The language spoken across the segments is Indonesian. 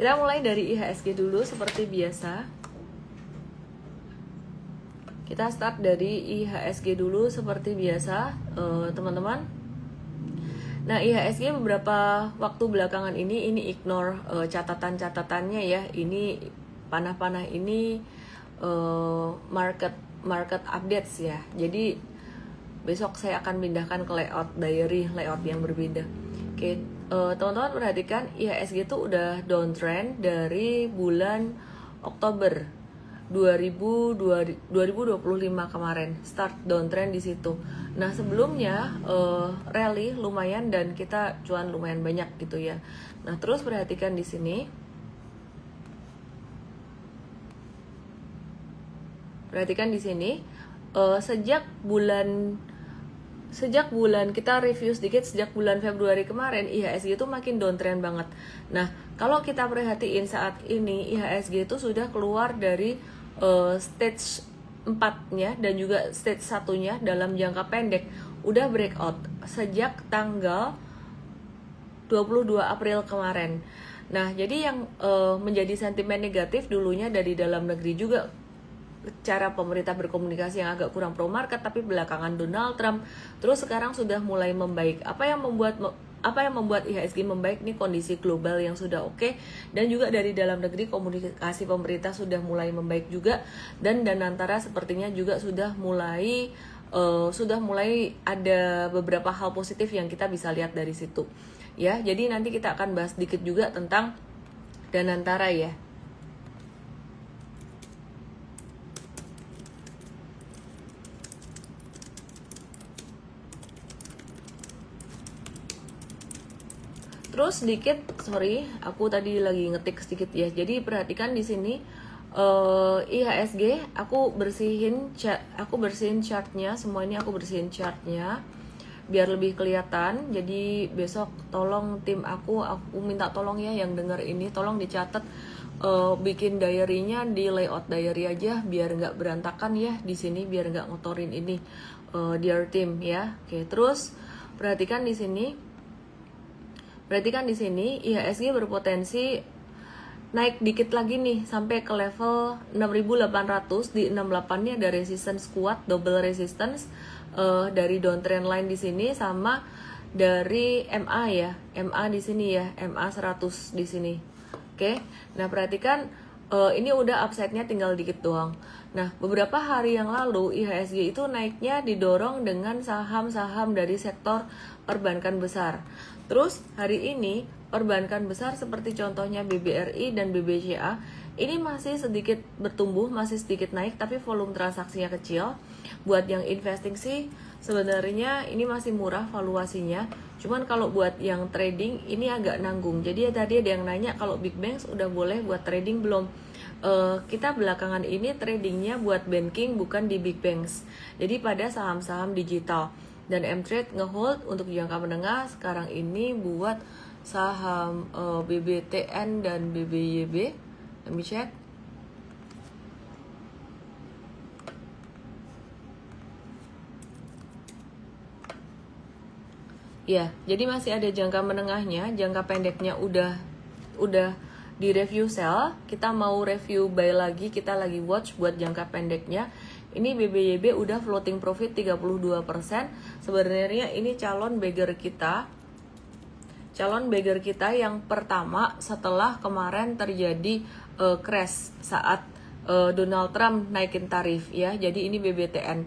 Kita mulai dari IHSG dulu seperti biasa. Kita start dari IHSG dulu seperti biasa, teman-teman. Nah, IHSG beberapa waktu belakangan ini ignore catatan-catatannya ya. Ini panah-panah ini market updates ya. Jadi besok saya akan pindahkan ke layout yang berbeda. Oke, teman-teman perhatikan IHSG itu udah downtrend dari bulan Oktober 2025 kemarin, start downtrend di situ. Nah, sebelumnya rally lumayan dan kita cuan lumayan banyak gitu ya. Nah, terus perhatikan di sini. Perhatikan di sini, sejak bulan kita review sedikit, sejak bulan Februari kemarin IHSG itu makin downtrend banget. Nah, kalau kita perhatiin saat ini IHSG itu sudah keluar dari stage 4-nya dan juga stage 1-nya dalam jangka pendek udah breakout sejak tanggal 22 April kemarin. Nah, jadi yang menjadi sentimen negatif dulunya dari dalam negeri juga cara pemerintah berkomunikasi yang agak kurang pro market, tapi belakangan Donald Trump, terus sekarang sudah mulai membaik. Apa yang membuat IHSG membaik nih? Kondisi global yang sudah oke, dan juga dari dalam negeri komunikasi pemerintah sudah mulai membaik juga, dan Danantara sepertinya juga sudah mulai ada beberapa hal positif yang kita bisa lihat dari situ ya. Jadi nanti kita akan bahas sedikit juga tentang Danantara ya. Terus sedikit, sorry, aku tadi lagi ngetik sedikit ya. Jadi perhatikan di sini IHSG, aku bersihin chartnya, semua ini aku bersihin chartnya biar lebih kelihatan. Jadi besok tolong tim aku minta tolong ya yang denger ini, tolong dicatat, bikin diary-nya di layout diary aja biar nggak berantakan ya di sini, biar nggak ngotorin ini, dear team ya. Oke, terus perhatikan di sini. Perhatikan di sini IHSG berpotensi naik dikit lagi nih sampai ke level 6.800. Di 68 nih ada resistance kuat, double resistance dari downtrend line di sini sama dari MA ya. MA di sini ya, MA 100 di sini. Oke. Nah, perhatikan ini udah upside-nya tinggal dikit doang. Nah, beberapa hari yang lalu IHSG itu naiknya didorong dengan saham-saham dari sektor perbankan besar. Terus hari ini perbankan besar seperti contohnya BBRI dan BBCA ini masih sedikit bertumbuh, masih sedikit naik, tapi volume transaksinya kecil. Buat yang investing sih sebenarnya ini masih murah valuasinya. Cuman kalau buat yang trading ini agak nanggung. Jadi tadi ada yang nanya kalau big banks udah boleh buat trading belum? Kita belakangan ini tradingnya buat banking bukan di big banks. Jadi pada saham-saham digital. Dan M-Trade ngehold untuk jangka menengah sekarang ini buat saham BBTN dan BBYB. Let me check. Ya, jadi masih ada jangka menengahnya, jangka pendeknya udah di review sell. Kita mau review buy lagi, kita lagi watch buat jangka pendeknya. Ini BBYB udah floating profit 32%. Sebenarnya ini calon beggar kita yang pertama setelah kemarin terjadi crash saat Donald Trump naikin tarif ya. Jadi ini BBTN.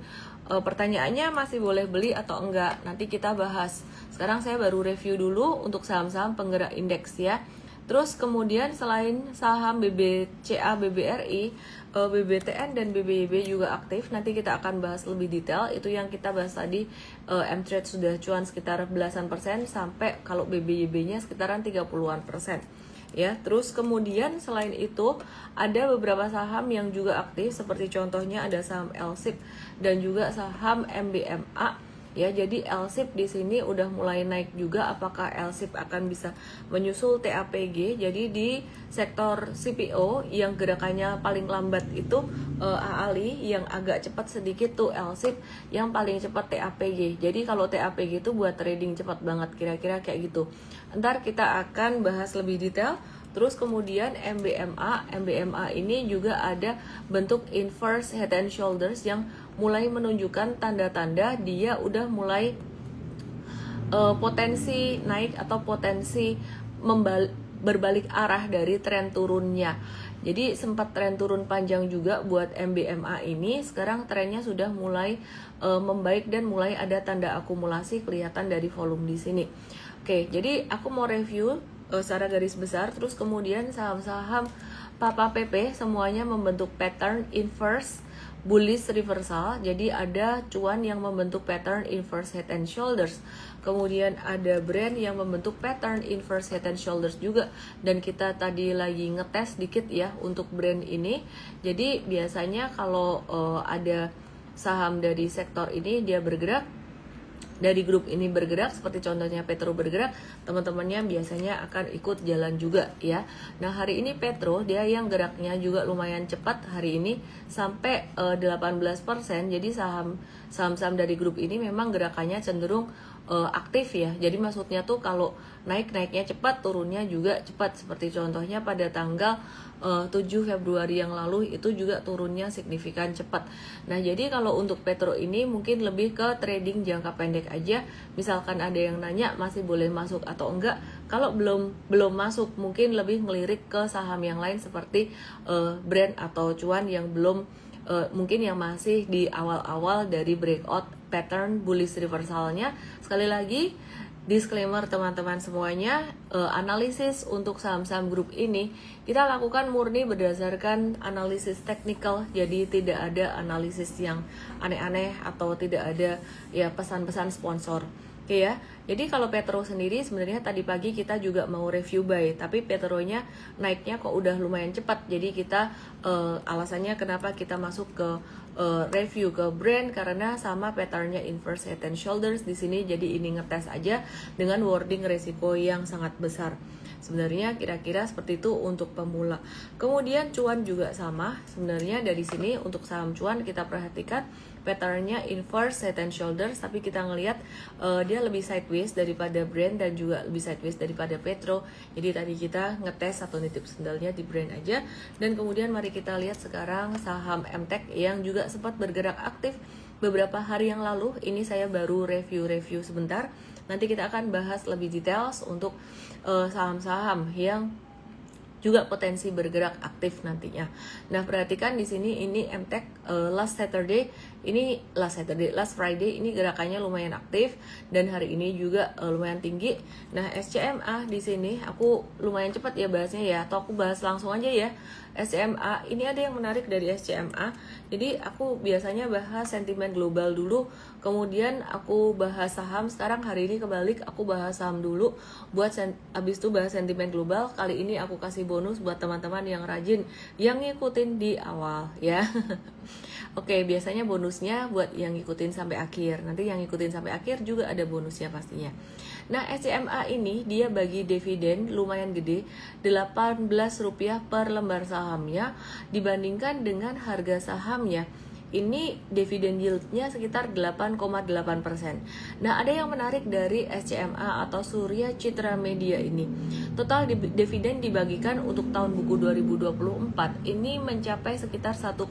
Pertanyaannya masih boleh beli atau enggak? Nanti kita bahas. Sekarang saya baru review dulu untuk saham-saham penggerak indeks ya. Terus kemudian selain saham BBCA, BBRI, BBTN dan BBYB juga aktif. Nanti kita akan bahas lebih detail. Itu yang kita bahas tadi, M-Trade sudah cuan sekitar belasan persen sampai kalau BBYB-nya sekitaran 30-an%. Ya, terus kemudian selain itu ada beberapa saham yang juga aktif seperti contohnya ada saham LSIP dan juga saham MBMA. Ya, jadi LSIP di sini udah mulai naik juga. Apakah LSIP akan bisa menyusul TAPG? Jadi di sektor CPO yang gerakannya paling lambat itu AALI, yang agak cepat sedikit tuh LSIP, yang paling cepat TAPG. Jadi kalau TAPG itu buat trading cepat banget, kira-kira kayak gitu. Ntar kita akan bahas lebih detail Terus kemudian MBMA ini juga ada bentuk inverse head and shoulders yang mulai menunjukkan tanda-tanda dia udah mulai potensi naik atau potensi berbalik arah dari tren turunnya. Jadi sempat tren turun panjang juga buat MBMA ini, sekarang trennya sudah mulai membaik dan mulai ada tanda akumulasi kelihatan dari volume di sini. Oke, jadi aku mau review secara garis besar, terus kemudian saham-saham Papa PP semuanya membentuk pattern inverse bullish reversal. Jadi ada cuan yang membentuk pattern inverse head and shoulders, kemudian ada brand yang membentuk pattern inverse head and shoulders juga, dan kita tadi lagi ngetes dikit ya untuk brand ini. Jadi biasanya kalau ada saham dari sektor ini dia bergerak, dari grup ini bergerak, seperti contohnya Petro bergerak, teman-temannya biasanya akan ikut jalan juga ya. Nah hari ini Petro dia yang geraknya juga lumayan cepat hari ini sampai 18%. Jadi saham-saham dari grup ini memang gerakannya cenderung aktif ya. Jadi maksudnya tuh kalau naiknya cepat, turunnya juga cepat. Seperti contohnya pada tanggal 7 Februari yang lalu itu juga turunnya signifikan cepat. Nah jadi kalau untuk Petro ini mungkin lebih ke trading jangka pendek aja. Misalkan ada yang nanya masih boleh masuk atau enggak, kalau belum masuk mungkin lebih ngelirik ke saham yang lain seperti brand atau cuan yang belum mungkin yang masih di awal-awal dari breakout pattern bullish reversalnya. Sekali lagi disclaimer teman-teman semuanya, analisis untuk saham-saham grup ini kita lakukan murni berdasarkan analisis teknikal, jadi tidak ada analisis yang aneh-aneh atau tidak ada ya pesan-pesan sponsor. Oke ya, jadi kalau Petro sendiri sebenarnya tadi pagi kita juga mau review buy, tapi Petronya naiknya kok udah lumayan cepat, jadi kita alasannya kenapa kita masuk ke review ke brand karena sama patternnya inverse head and shoulders di sini. Jadi ini ngetes aja dengan wording resiko yang sangat besar. Sebenarnya kira-kira seperti itu untuk pemula. Kemudian cuan juga sama. Sebenarnya dari sini untuk saham cuan kita perhatikan patternnya inverse head and shoulders, tapi kita ngelihat dia lebih sideways daripada brand dan juga lebih sideways daripada Petro. Jadi tadi kita ngetes atau nitip sendalnya di brand aja. Dan kemudian mari kita lihat sekarang saham MTech yang juga sempat bergerak aktif beberapa hari yang lalu. Ini saya baru review sebentar. Nanti kita akan bahas lebih details untuk saham-saham yang juga potensi bergerak aktif nantinya. Nah, perhatikan di sini ini MTech last Friday ini gerakannya lumayan aktif dan hari ini juga lumayan tinggi. Nah, SCMA di sini aku lumayan cepat ya bahasnya ya, atau aku bahas langsung aja ya. SCMA ini ada yang menarik dari SCMA. Jadi aku biasanya bahas sentimen global dulu, kemudian aku bahas saham. Sekarang hari ini kebalik, aku bahas saham dulu buat abis itu bahas sentimen global. Kali ini aku kasih bonus buat teman-teman yang rajin yang ngikutin di awal ya. Oke, biasanya bonusnya buat yang ngikutin sampai akhir. Nanti yang ngikutin sampai akhir juga ada bonusnya pastinya. Nah, SCMA ini dia bagi dividen lumayan gede, Rp18 per lembar sahamnya dibandingkan dengan harga sahamnya. Ini dividen yieldnya sekitar 8,8%. Nah, ada yang menarik dari SCMA atau Surya Citra Media ini. Total dividen dibagikan untuk tahun buku 2024 ini mencapai sekitar 1,7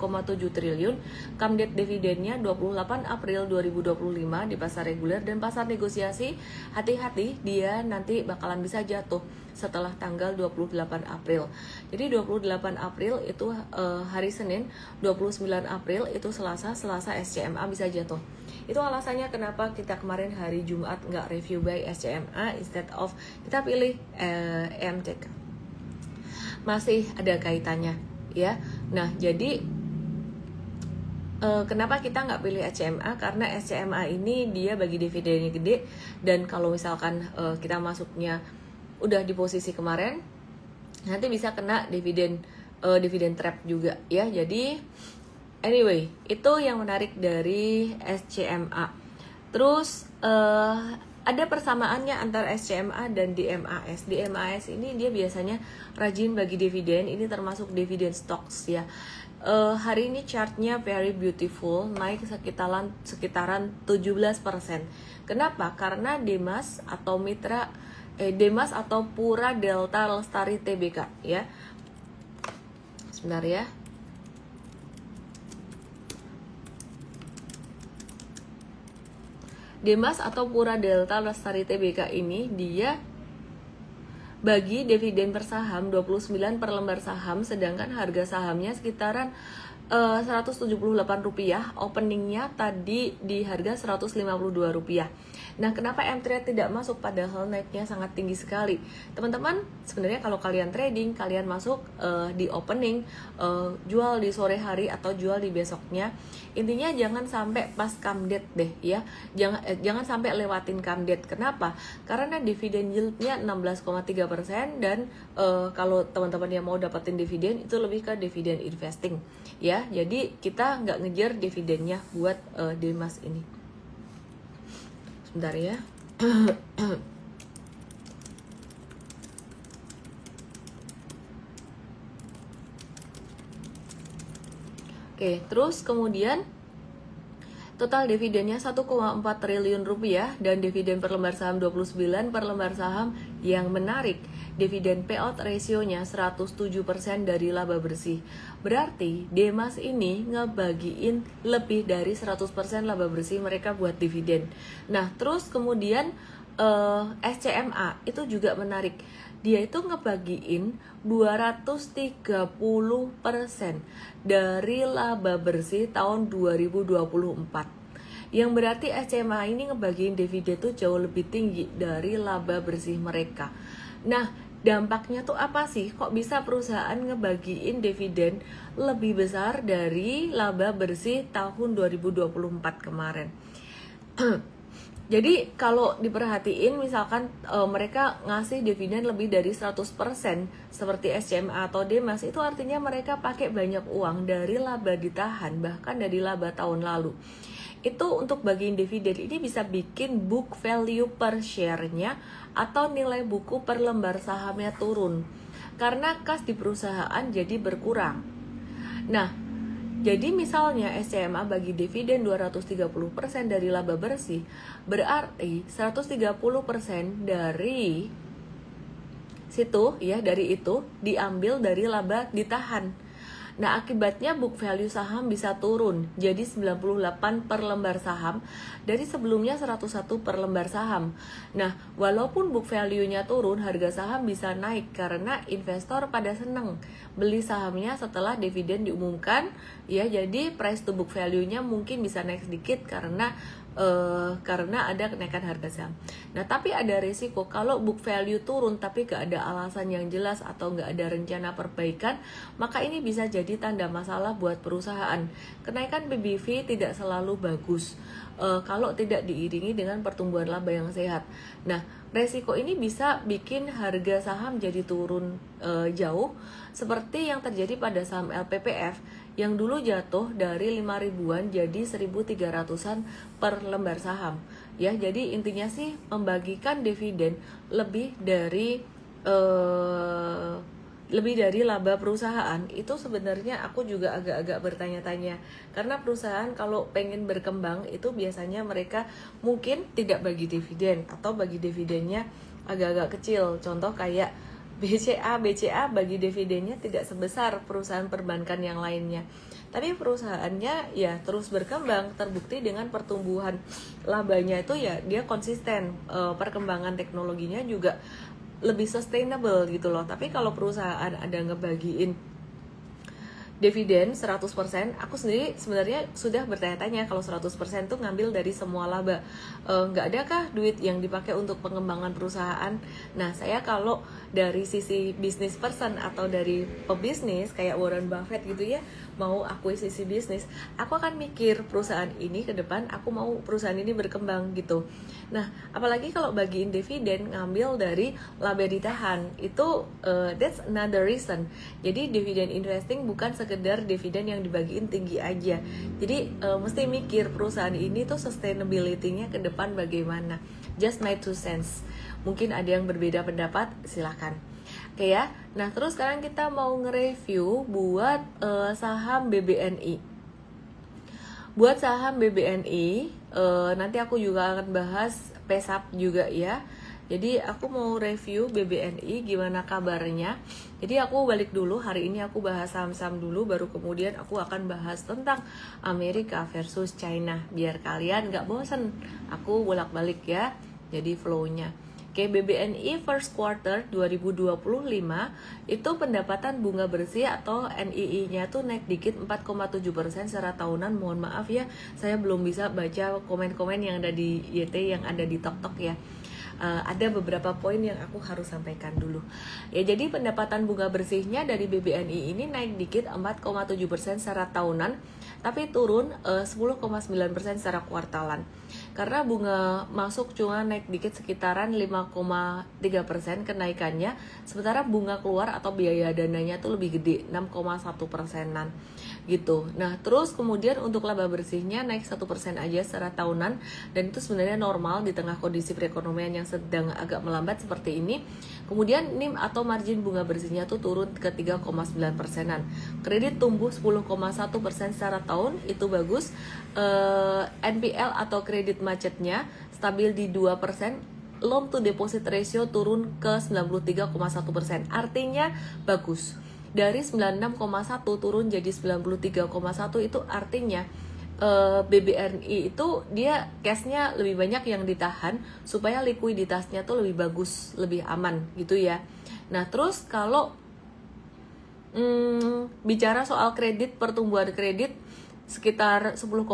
triliun. Come date dividennya 28 April 2025 di pasar reguler dan pasar negosiasi. Hati-hati, dia nanti bakalan bisa jatuh setelah tanggal 28 April. Jadi 28 April itu hari Senin, 29 April itu Selasa SCMA bisa jatuh. Itu alasannya kenapa kita kemarin hari Jumat nggak review buy SCMA instead of kita pilih MTech. Masih ada kaitannya ya. Nah, jadi kenapa kita nggak pilih SCMA? Karena SCMA ini dia bagi dividennya gede, dan kalau misalkan kita masuknya udah di posisi kemarin, nanti bisa kena dividen trap juga ya. Jadi anyway, itu yang menarik dari SCMA. Terus ada persamaannya antara SCMA dan DMAS. DMAS ini dia biasanya rajin bagi dividen, ini termasuk dividen stocks ya. Hari ini chartnya very beautiful, naik sekitaran 17%. Kenapa? Karena Demas atau mitra Demas atau Pura Delta Lestari Tbk ya. Sebentar ya. Demas atau Pura Delta Lestari Tbk ini dia bagi dividen per saham 29 per lembar saham, sedangkan harga sahamnya sekitaran Rp178, openingnya tadi di harga Rp152. Nah, kenapa M-Trade tidak masuk padahal naiknya sangat tinggi sekali? Teman-teman, sebenarnya kalau kalian trading, kalian masuk di opening, jual di sore hari atau jual di besoknya. Intinya jangan sampai pas come date deh ya. Jangan sampai lewatin come date. Kenapa? Karena dividen yieldnya 16,3% dan kalau teman-teman yang mau dapetin dividen itu lebih ke dividen investing ya. Jadi kita nggak ngejar dividennya buat Demas ini. Sebentar ya. Oke, terus kemudian total dividennya 1,4 triliun rupiah dan dividen per lembar saham 29 per lembar saham. Yang menarik, dividen payout ratio-nya 107% dari laba bersih. Berarti Demas ini ngebagiin lebih dari 100% laba bersih mereka buat dividen. Nah, terus kemudian SCMA itu juga menarik. Dia itu ngebagiin 230% dari laba bersih tahun 2024. Yang berarti SCMA ini ngebagiin dividen tuh jauh lebih tinggi dari laba bersih mereka. Nah, dampaknya tuh apa sih? Kok bisa perusahaan ngebagiin dividen lebih besar dari laba bersih tahun 2024 kemarin? Jadi kalau diperhatiin misalkan mereka ngasih dividen lebih dari 100% seperti SCMA atau Demas, itu artinya mereka pakai banyak uang dari laba ditahan, bahkan dari laba tahun lalu. Itu untuk bagiin dividen ini bisa bikin book value per share-nya atau nilai buku per lembar sahamnya turun karena kas di perusahaan jadi berkurang. Nah, jadi misalnya SCMA bagi dividen 230% dari laba bersih, berarti 130% dari situ ya, dari itu diambil dari laba ditahan. Nah, akibatnya book value saham bisa turun jadi 98 per lembar saham dari sebelumnya 101 per lembar saham. Nah, walaupun book value-nya turun, harga saham bisa naik karena investor pada seneng beli sahamnya setelah dividen diumumkan ya. Jadi price to book value-nya mungkin bisa naik sedikit karena ada kenaikan harga saham. Nah, tapi ada risiko kalau book value turun tapi gak ada alasan yang jelas atau gak ada rencana perbaikan, maka ini bisa jadi tanda masalah buat perusahaan. Kenaikan PBV tidak selalu bagus kalau tidak diiringi dengan pertumbuhan laba yang sehat. Nah, resiko ini bisa bikin harga saham jadi turun jauh, seperti yang terjadi pada saham LPPF yang dulu jatuh dari 5 ribuan jadi 1.300-an per lembar saham. Ya, jadi intinya sih membagikan dividen lebih dari laba perusahaan itu sebenarnya aku juga agak-agak bertanya-tanya, karena perusahaan kalau pengen berkembang itu biasanya mereka mungkin tidak bagi dividen atau bagi dividennya agak-agak kecil. Contoh kayak BCA bagi dividennya tidak sebesar perusahaan perbankan yang lainnya, tapi perusahaannya ya terus berkembang, terbukti dengan pertumbuhan labanya itu ya dia konsisten, perkembangan teknologinya juga lebih sustainable gitu loh. Tapi kalau perusahaan ada ngebagiin dividen 100%, aku sendiri sebenarnya sudah bertanya-tanya kalau 100% tuh ngambil dari semua laba. Nggak adakah duit yang dipakai untuk pengembangan perusahaan? Nah, saya kalau dari sisi business person atau dari pebisnis kayak Warren Buffett gitu ya, mau akuisisi bisnis, aku akan mikir perusahaan ini ke depan, aku mau perusahaan ini berkembang gitu. Nah, apalagi kalau bagiin dividen ngambil dari laba ditahan, itu that's another reason. Jadi dividen investing bukan sekedar dividen yang dibagiin tinggi aja. Jadi mesti mikir perusahaan ini tuh sustainability-nya ke depan bagaimana. Just my 2 cents. Mungkin ada yang berbeda pendapat, silakan. Oke ya. Nah, terus sekarang kita mau nge-review buat saham BBNI. Buat saham BBNI, nanti aku juga akan bahas PESAP juga ya. Jadi aku mau review BBNI gimana kabarnya. Jadi aku balik dulu, hari ini aku bahas saham-saham dulu, baru kemudian aku akan bahas tentang Amerika versus China, biar kalian gak bosen. Aku bolak-balik ya, jadi flow-nya. Oke, BBNI first quarter 2025 itu pendapatan bunga bersih atau NII-nya tuh naik dikit 4,7% secara tahunan. Mohon maaf ya, saya belum bisa baca komen-komen yang ada di YT, yang ada di TokTok ya. Ada beberapa poin yang aku harus sampaikan dulu. Ya, jadi pendapatan bunga bersihnya dari BBNI ini naik dikit 4,7% secara tahunan, tapi turun 10,9% secara kuartalan. Karena bunga masuk cuma naik dikit sekitaran 5,3% kenaikannya, sementara bunga keluar atau biaya dananya tuh lebih gede, 6,1%-an gitu. Nah, terus kemudian untuk laba bersihnya naik 1% aja secara tahunan, dan itu sebenarnya normal di tengah kondisi perekonomian yang sedang agak melambat seperti ini. Kemudian NIM atau margin bunga bersihnya tuh turun ke 3,9%-an. Kredit tumbuh 10,1% secara tahun, itu bagus. NPL atau kredit macetnya stabil di 2%. Loan to deposit ratio turun ke 93,1%. Artinya bagus. Dari 96,1 turun jadi 93,1, itu artinya BBNI itu dia cashnya lebih banyak yang ditahan supaya likuiditasnya tuh lebih bagus, lebih aman gitu ya. Nah, terus kalau bicara soal kredit, pertumbuhan kredit sekitar 10,1%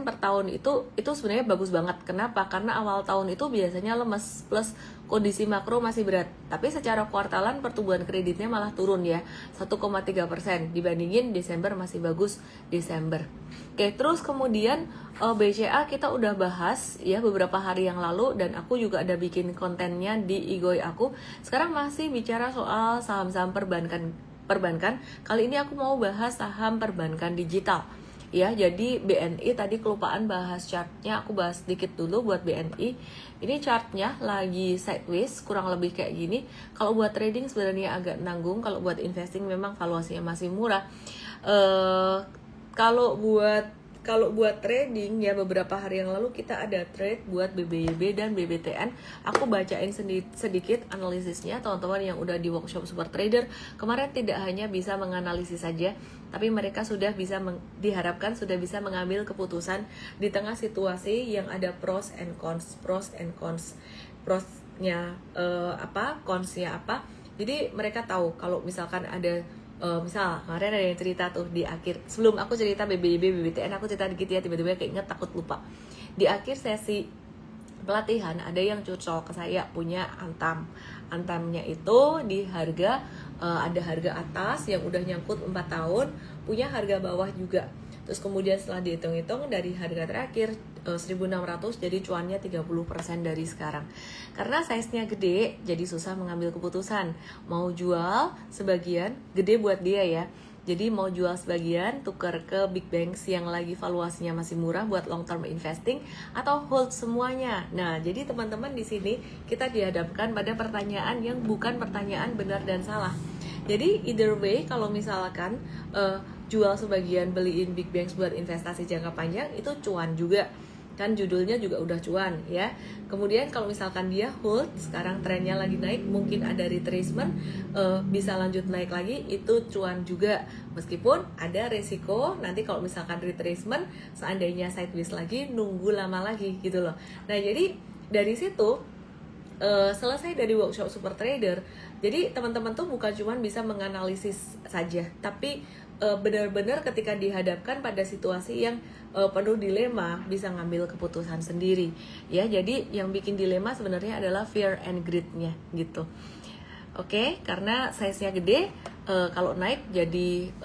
per tahun itu sebenarnya bagus banget. Kenapa? Karena awal tahun itu biasanya lemes, plus kondisi makro masih berat. Tapi secara kuartalan pertumbuhan kreditnya malah turun ya, 1,3% dibandingin Desember masih bagus Desember. Oke, terus kemudian BCA kita udah bahas ya beberapa hari yang lalu, dan aku juga ada bikin kontennya di Igoi aku. Sekarang masih bicara soal saham-saham perbankan. Kali ini aku mau bahas saham perbankan digital. Ya, jadi BNI tadi kelupaan bahas chartnya, aku bahas sedikit dulu buat BNI. Ini chartnya lagi sideways, kurang lebih kayak gini. Kalau buat trading sebenarnya agak nanggung, kalau buat investing memang valuasinya masih murah. Kalau buat trading ya, beberapa hari yang lalu kita ada trade buat BBYB dan BBTN. Aku bacain sedikit analisisnya teman-teman yang udah di workshop Super Trader. Kemarin tidak hanya bisa menganalisis saja, tapi mereka sudah bisa diharapkan sudah bisa mengambil keputusan di tengah situasi yang ada pros and cons. Prosnya apa, consnya apa. Jadi mereka tahu kalau misalkan ada misal kemarin ada yang cerita tuh di akhir, sebelum aku cerita BBYB, BBTN, aku cerita dikit ya, tiba-tiba keinget takut lupa. Di akhir sesi pelatihan ada yang cocok ke saya punya Antamnya itu di harga ada harga atas yang udah nyangkut 4 tahun, punya harga bawah juga. Terus kemudian setelah dihitung-hitung dari harga terakhir 1.600, jadi cuannya 30% dari sekarang. Karena size-nya gede, jadi susah mengambil keputusan. Mau jual sebagian, gede buat dia ya. Jadi mau jual sebagian, tukar ke big banks yang lagi valuasinya masih murah buat long term investing, atau hold semuanya. Nah, jadi teman-teman di sini kita dihadapkan pada pertanyaan yang bukan pertanyaan benar dan salah. Jadi either way, kalau misalkan jual sebagian, beliin big banks buat investasi jangka panjang, itu cuan juga. Kan judulnya juga udah cuan ya. Kemudian kalau misalkan dia hold, sekarang trennya lagi naik, mungkin ada retracement, bisa lanjut naik lagi, itu cuan juga. Meskipun ada resiko nanti kalau misalkan retracement, seandainya sideways lagi, nunggu lama lagi gitu loh. Nah, jadi dari situ selesai dari workshop Super Trader. Jadi teman-teman tuh bukan cuma bisa menganalisis saja, tapi benar-benar ketika dihadapkan pada situasi yang penuh dilema, bisa ngambil keputusan sendiri ya. Jadi yang bikin dilema sebenarnya adalah fear and greed-nya gitu. Oke, karena size-nya gede, kalau naik jadi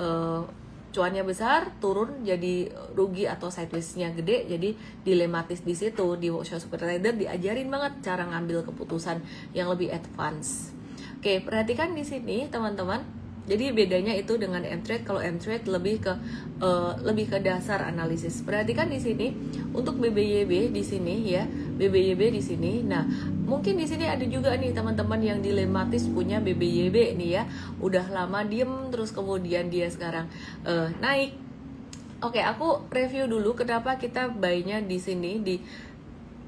cuannya besar, turun jadi rugi atau sideways-nya gede, jadi dilematis di situ. Di workshop Super Trader diajarin banget cara ngambil keputusan yang lebih advance. Oke, perhatikan di sini teman-teman. Jadi bedanya itu dengan M-Trade. Kalau M-Trade lebih ke dasar analisis. Perhatikan di sini untuk BBYB di sini ya, BBYB di sini. Nah, mungkin di sini ada juga nih teman-teman yang dilematis punya BBYB nih ya. Udah lama diem, terus kemudian dia sekarang naik. Oke, aku review dulu kenapa kita buy-nya di sini di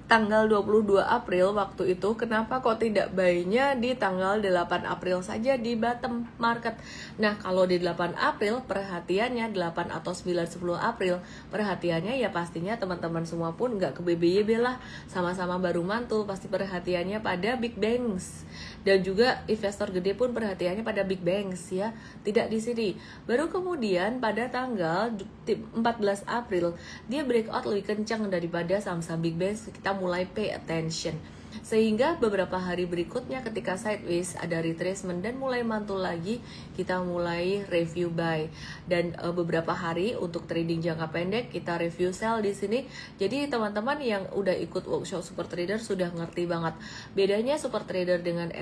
tanggal 22 April waktu itu, kenapa kok tidak buy-nya di tanggal 8 April saja di bottom market. Nah, kalau di 8 April perhatiannya 8 atau 9 10 April perhatiannya ya pastinya teman-teman semua pun nggak ke BBYB lah, sama-sama baru mantul, pasti perhatiannya pada Big Banks. Dan juga investor gede pun perhatiannya pada Big Banks ya, tidak di sini. Baru kemudian pada tanggal 14 April dia breakout lebih kencang daripada saham-saham Big Banks, kita mulai pay attention. Sehingga beberapa hari berikutnya ketika sideways ada retracement dan mulai mantul lagi, kita mulai review buy. Dan beberapa hari untuk trading jangka pendek kita review sell di sini. Jadi teman-teman yang udah ikut workshop Super Trader sudah ngerti banget. Bedanya Super Trader dengan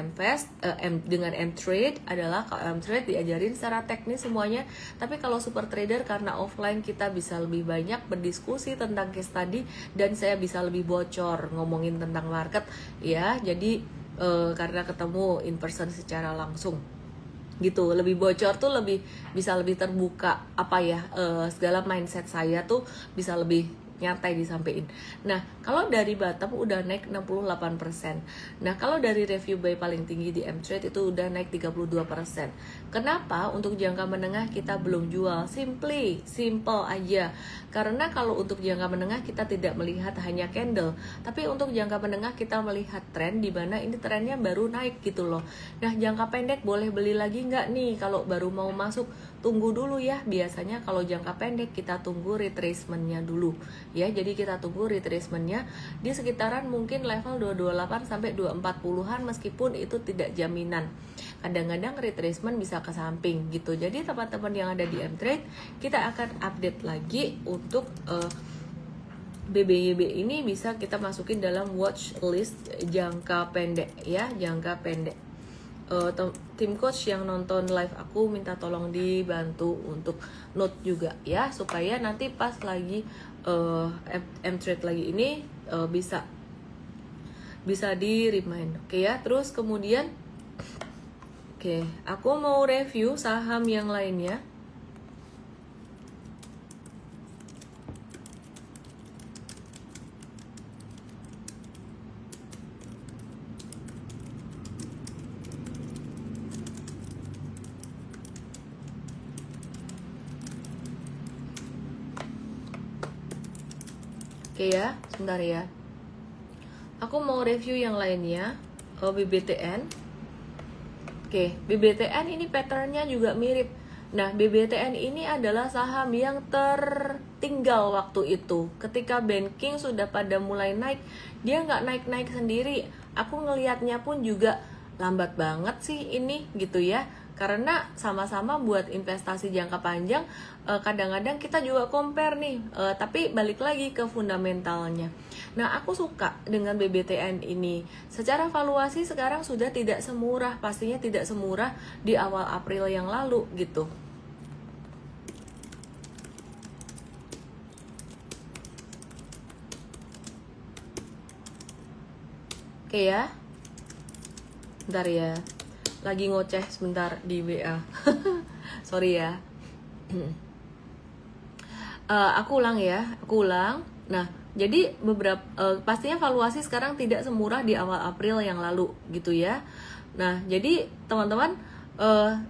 dengan M-Trade adalah kalau M-Trade diajarin secara teknis semuanya, tapi kalau Super Trader karena offline kita bisa lebih banyak berdiskusi tentang case study dan saya bisa lebih bocor ngomongin tentang market ya. Jadi karena ketemu in person secara langsung gitu, lebih bocor tuh lebih bisa lebih terbuka apa ya, segala mindset saya tuh bisa lebih nyantai disampaikan. Nah, kalau dari bottom udah naik 68%. Nah, kalau dari review buy paling tinggi di M-Trade itu udah naik 32%. Kenapa untuk jangka menengah kita belum jual? Simple aja. Karena kalau untuk jangka menengah kita tidak melihat hanya candle, tapi untuk jangka menengah kita melihat tren di mana ini trennya baru naik gitu loh. Nah, jangka pendek boleh beli lagi nggak nih? Kalau baru mau masuk, tunggu dulu ya. Biasanya kalau jangka pendek kita tunggu retracement-nya dulu. Ya, jadi kita tunggu retracement-nya di sekitaran mungkin level 228 sampai 240-an, meskipun itu tidak jaminan. Kadang-kadang retracement bisa ke samping gitu. Jadi teman-teman yang ada di M-Trade, kita akan update lagi untuk BBYB ini bisa kita masukin dalam watch list jangka pendek ya, jangka pendek. Tim coach yang nonton live aku minta tolong dibantu untuk note juga ya, supaya nanti pas lagi M-Trade lagi ini bisa di remind. Oke ya. Terus kemudian aku mau review saham yang lainnya. Oke ya, sebentar ya. Aku mau review yang lainnya. BBTN. Oke, BBTN ini patternnya juga mirip. Nah, BBTN ini adalah saham yang tertinggal waktu itu. Ketika banking sudah pada mulai naik, dia nggak naik-naik sendiri. Aku ngelihatnya pun juga lambat banget sih ini gitu ya. Karena sama-sama buat investasi jangka panjang, kadang-kadang kita juga compare nih, tapi balik lagi ke fundamentalnya. Nah, aku suka dengan BBTN ini. Secara valuasi sekarang sudah tidak semurah, pastinya tidak semurah di awal April yang lalu gitu. Oke ya, bentar ya. Lagi ngoceh sebentar di WA. Sorry ya. Aku ulang ya, aku ulang. Nah, jadi beberapa pastinya valuasi sekarang tidak semurah di awal April yang lalu gitu ya. Nah, jadi teman-teman,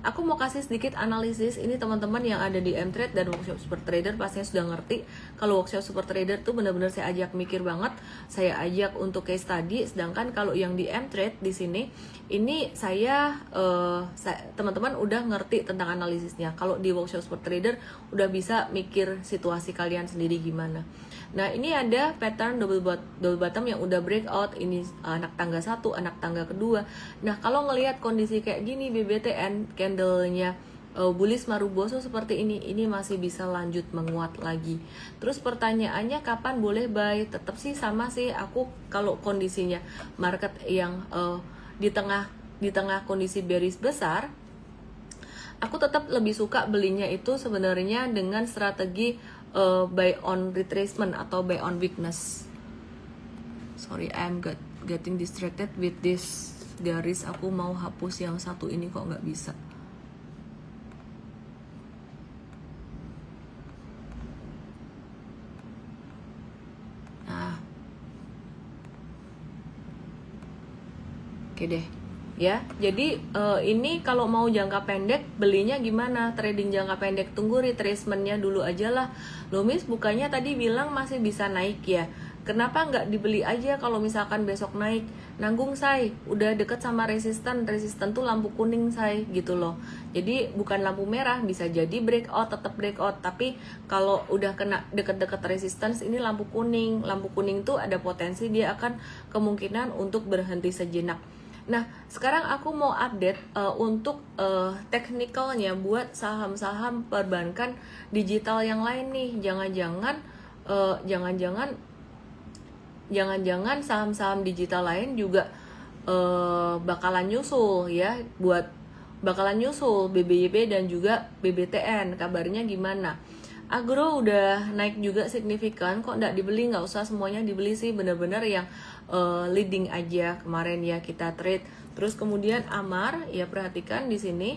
aku mau kasih sedikit analisis. Ini teman-teman yang ada di M-Trade dan workshop Super Trader pastinya sudah ngerti. Kalau workshop Super Trader tuh benar-benar saya ajak mikir banget, saya ajak untuk case study. Sedangkan kalau yang di M-Trade di sini, ini saya teman-teman udah ngerti tentang analisisnya. Kalau di workshop Super Trader udah bisa mikir situasi kalian sendiri gimana. Nah, ini ada pattern double bottom yang udah breakout. Ini anak tangga 1, anak tangga kedua. Nah, kalau ngelihat kondisi kayak gini, BBTN candlenya bullish Maruboso seperti ini masih bisa lanjut menguat lagi. Terus pertanyaannya kapan boleh buy? Tetap sih sama sih, aku kalau kondisinya market yang di tengah kondisi bearish besar, aku tetap lebih suka belinya itu sebenarnya dengan strategi buy on retracement atau buy on weakness. Sorry, I'm getting distracted with this garis. Aku mau hapus yang satu ini kok nggak bisa. Nah, Oke deh. Ya, jadi ini kalau mau jangka pendek belinya gimana? Trading jangka pendek tunggu retracementnya dulu aja lah. Loh Miss, bukannya tadi bilang masih bisa naik ya? Kenapa nggak dibeli aja kalau misalkan besok naik? Nanggung say, udah deket sama resisten tuh lampu kuning say gitu loh. Jadi bukan lampu merah, bisa jadi breakout, tetap breakout. Tapi kalau udah kena deket-deket resistance ini lampu kuning. Lampu kuning tuh ada potensi dia akan kemungkinan untuk berhenti sejenak. Nah, sekarang aku mau update untuk teknikalnya buat saham-saham perbankan digital yang lain nih. Jangan-jangan saham-saham digital lain juga bakalan nyusul ya, bakalan nyusul BBYB dan juga BBTN. Kabarnya gimana? Agro udah naik juga signifikan, kok nggak dibeli? Nggak usah semuanya dibeli sih, bener-bener yang leading aja kemarin ya kita trade. Terus kemudian Amar, ya perhatikan di sini.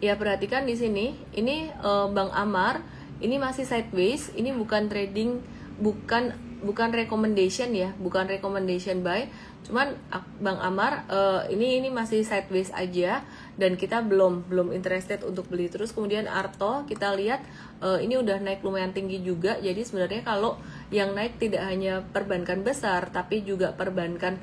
Ya perhatikan di sini, ini Bang Amar, ini masih sideways, ini bukan trading, bukan recommendation ya, bukan recommendation buy. Cuman Bang Amar ini masih sideways aja dan kita belum interested untuk beli. Terus kemudian Arto kita lihat ini udah naik lumayan tinggi juga. Jadi sebenarnya kalau yang naik tidak hanya perbankan besar tapi juga perbankan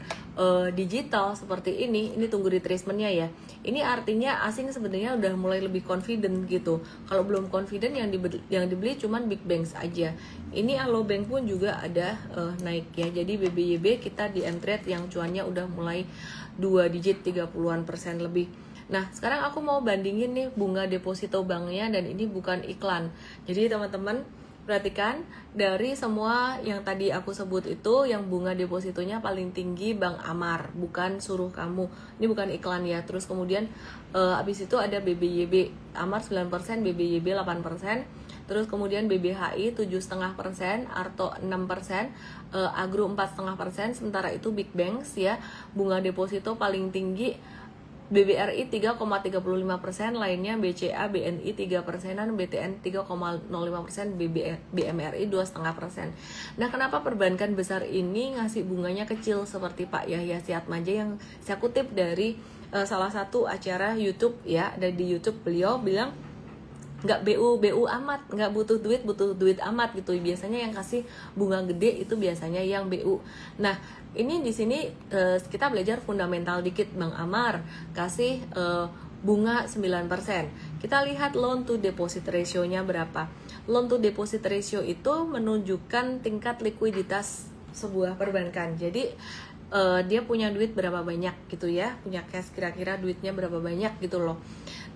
digital seperti ini tunggu retracementnya ya. Ini artinya asing sebenarnya udah mulai lebih confident gitu. Kalau belum confident yang dibeli cuman big banks aja. Ini Alobank pun juga ada naik ya. Jadi BBYB kita di M-Trade yang cuannya udah mulai 2 digit 30% lebih. Nah, sekarang aku mau bandingin nih bunga deposito banknya, dan ini bukan iklan. Jadi teman-teman perhatikan, dari semua yang tadi aku sebut itu, yang bunga depositonya paling tinggi Bank Amar, bukan suruh kamu. Ini bukan iklan ya. Terus kemudian abis itu ada BBYB, Amar 9%, BBYB 8%. Terus kemudian BBHI 7,5%, Arto 6%, Agro 4,5%. Sementara itu Big Banks ya, bunga deposito paling tinggi BBRI 3,35%, lainnya BCA, BNI 3%, BTN 3,05%, BMRI 2,5%. Nah, kenapa perbankan besar ini ngasih bunganya kecil seperti Pak Yahya Siatmaja yang saya kutip dari salah satu acara YouTube ya, dari di YouTube beliau bilang nggak BU amat, nggak butuh duit amat gitu. Biasanya yang kasih bunga gede itu biasanya yang BU. Nah, ini di sini kita belajar fundamental dikit. Bang Amar kasih bunga 9%. Kita lihat loan to deposit ratio-nya berapa. Loan to deposit ratio itu menunjukkan tingkat likuiditas sebuah perbankan. Jadi dia punya duit berapa banyak gitu ya, punya cash kira-kira duitnya berapa banyak gitu loh.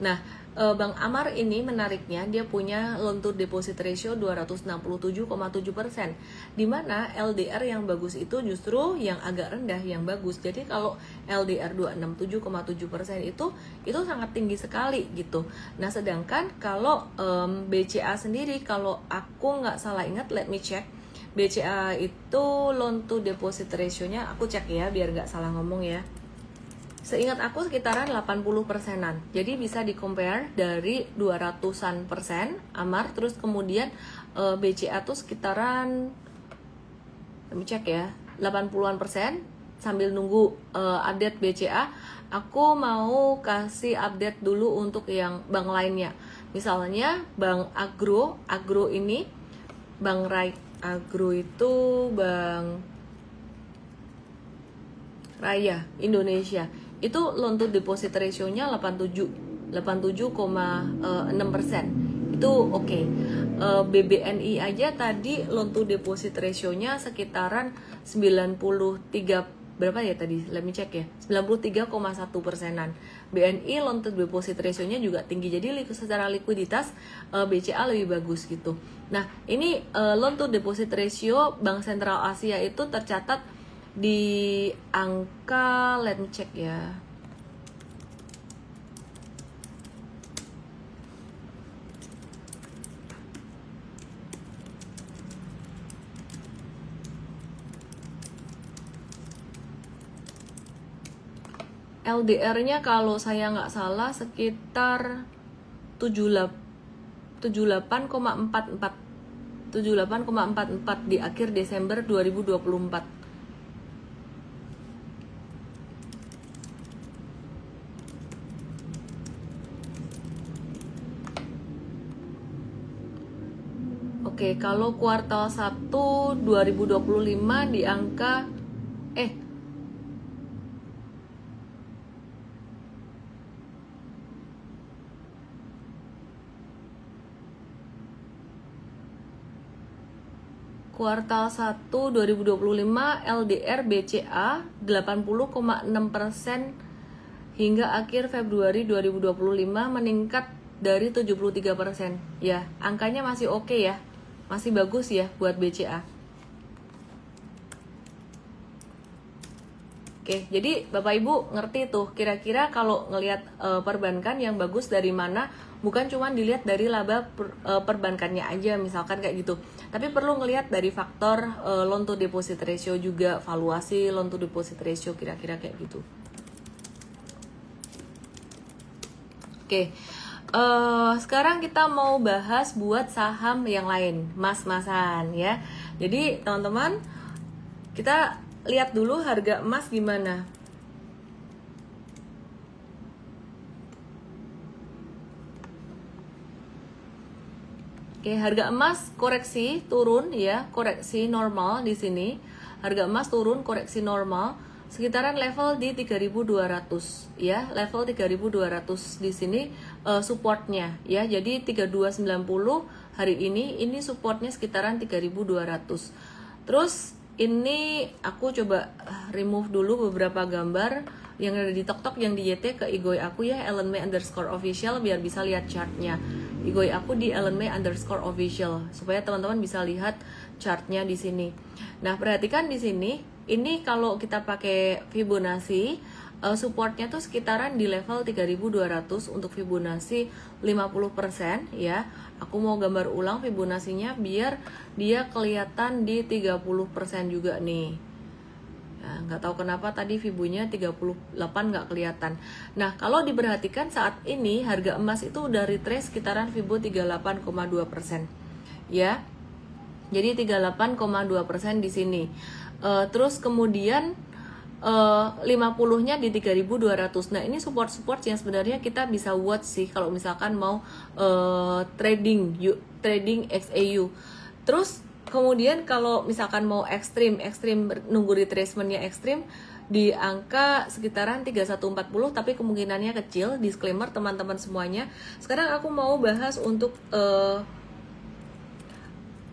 Nah, Bang Amar ini menariknya dia punya loan to deposit ratio 267,7%, dimana LDR yang bagus itu justru yang agak rendah yang bagus. Jadi kalau LDR 267,7% itu sangat tinggi sekali gitu. Nah, sedangkan kalau BCA sendiri, kalau aku nggak salah ingat, let me check, BCA itu loan to deposit ratio-nya, aku cek ya biar nggak salah ngomong ya. Seingat aku sekitaran 80%-an. Jadi bisa di-compare dari 200-an persen Amar, terus kemudian BCA tuh sekitaran, kami cek ya, 80-an persen. Sambil nunggu update BCA, aku mau kasih update dulu untuk yang bank lainnya. Misalnya Bank Agro ini, Bank Agro itu Bank Raya Indonesia. Itu loan to deposit ratio-nya 87,6%. Itu oke. BBNI aja tadi loan to deposit ratio-nya sekitaran 93, berapa ya tadi? Let me check ya. 93,1%-an. BNI loan to deposit ratio-nya juga tinggi. Jadi secara likuiditas BCA lebih bagus gitu. Nah, ini loan to deposit ratio Bank Sentral Asia itu tercatat di angka, let me check ya, LDR-nya kalau saya nggak salah sekitar 78,44 di akhir Desember 2024. Oke, kalau kuartal 1 2025 di angka kuartal 1 2025 LDR BCA 80,6% hingga akhir Februari 2025 meningkat dari 73%. Ya, angkanya masih oke ya. Masih bagus ya buat BCA. Oke, jadi Bapak Ibu ngerti tuh kira-kira kalau ngelihat perbankan yang bagus dari mana, bukan cuma dilihat dari laba perbankannya aja misalkan kayak gitu. Tapi perlu ngelihat dari faktor loan to deposit ratio juga, valuasi loan to deposit ratio kira-kira kayak gitu. Oke. Sekarang kita mau bahas buat saham yang lain, mas-masan ya. Jadi teman-teman, kita lihat dulu harga emas gimana. Oke, harga emas koreksi turun ya, koreksi normal di sini. Harga emas turun koreksi normal sekitaran level di 3.200 ya, level 3.200 di sini supportnya ya. Jadi 3290 hari ini supportnya sekitaran 3.200. Terus ini aku coba remove dulu beberapa gambar yang ada di TokTok yang di YT ke Igoi aku ya, @ellenmei_official biar bisa lihat chartnya. Igoi aku di @ellenmei_official supaya teman-teman bisa lihat chartnya di sini. Nah, perhatikan di sini, ini kalau kita pakai Fibonacci, supportnya tuh sekitaran di level 3.200 untuk Fibonacci 50% ya. Aku mau gambar ulang Fibonacci-nya biar dia kelihatan di 30% juga nih. Nah, nggak tahu kenapa tadi Fibunya 38 nggak kelihatan. Nah, kalau diperhatikan saat ini harga emas itu udah retrace sekitaran Fibo 38,2% ya. Jadi 38,2% di sini. Terus kemudian 50-nya di 3.200. Nah, ini support-support yang sebenarnya kita bisa watch sih kalau misalkan mau trading XAU. Terus kemudian kalau misalkan mau ekstrim nunggu retracementnya ekstrim di angka sekitaran 3140, tapi kemungkinannya kecil. Disclaimer teman-teman semuanya. Sekarang aku mau bahas untuk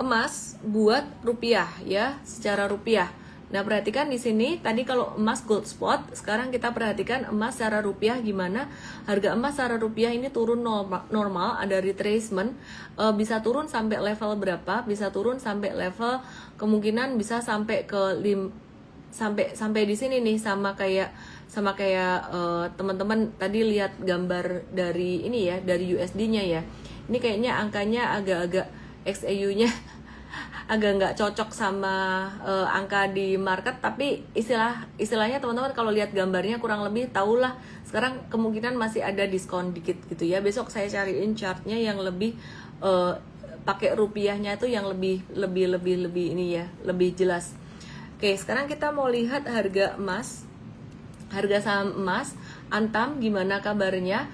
emas buat rupiah ya, secara rupiah. Nah, perhatikan di sini tadi kalau emas gold spot, sekarang kita perhatikan emas secara rupiah gimana. Harga emas secara rupiah ini turun normal, ada retracement, bisa turun sampai level berapa? Bisa turun sampai level kemungkinan bisa sampai ke sampai di sini nih, sama kayak teman-teman tadi lihat gambar dari ini ya, dari USD-nya ya. Ini kayaknya angkanya agak-agak XAU-nya agak nggak cocok sama angka di market, tapi istilahnya teman-teman kalau lihat gambarnya kurang lebih tahulah sekarang kemungkinan masih ada diskon dikit gitu ya. Besok saya cariin chartnya yang lebih pakai rupiahnya itu yang lebih ini ya, lebih jelas. Oke, sekarang kita mau lihat harga emas, harga saham emas Antam gimana kabarnya.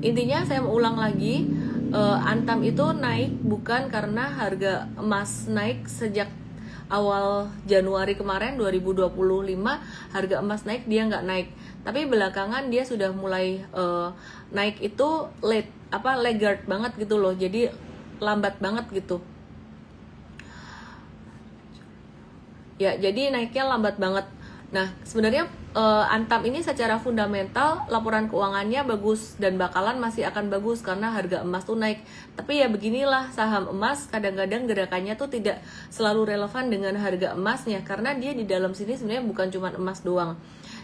Intinya saya mau ulang lagi, Antam itu naik bukan karena harga emas naik sejak awal Januari kemarin 2025, harga emas naik, dia nggak naik, tapi belakangan dia sudah mulai naik itu laggard banget gitu loh, jadi lambat banget gitu ya, jadi naiknya lambat banget. Nah, sebenarnya Antam ini secara fundamental laporan keuangannya bagus dan bakalan masih akan bagus karena harga emas tuh naik. Tapi ya beginilah saham emas, kadang-kadang gerakannya tuh tidak selalu relevan dengan harga emasnya karena dia di dalam sini sebenarnya bukan cuma emas doang.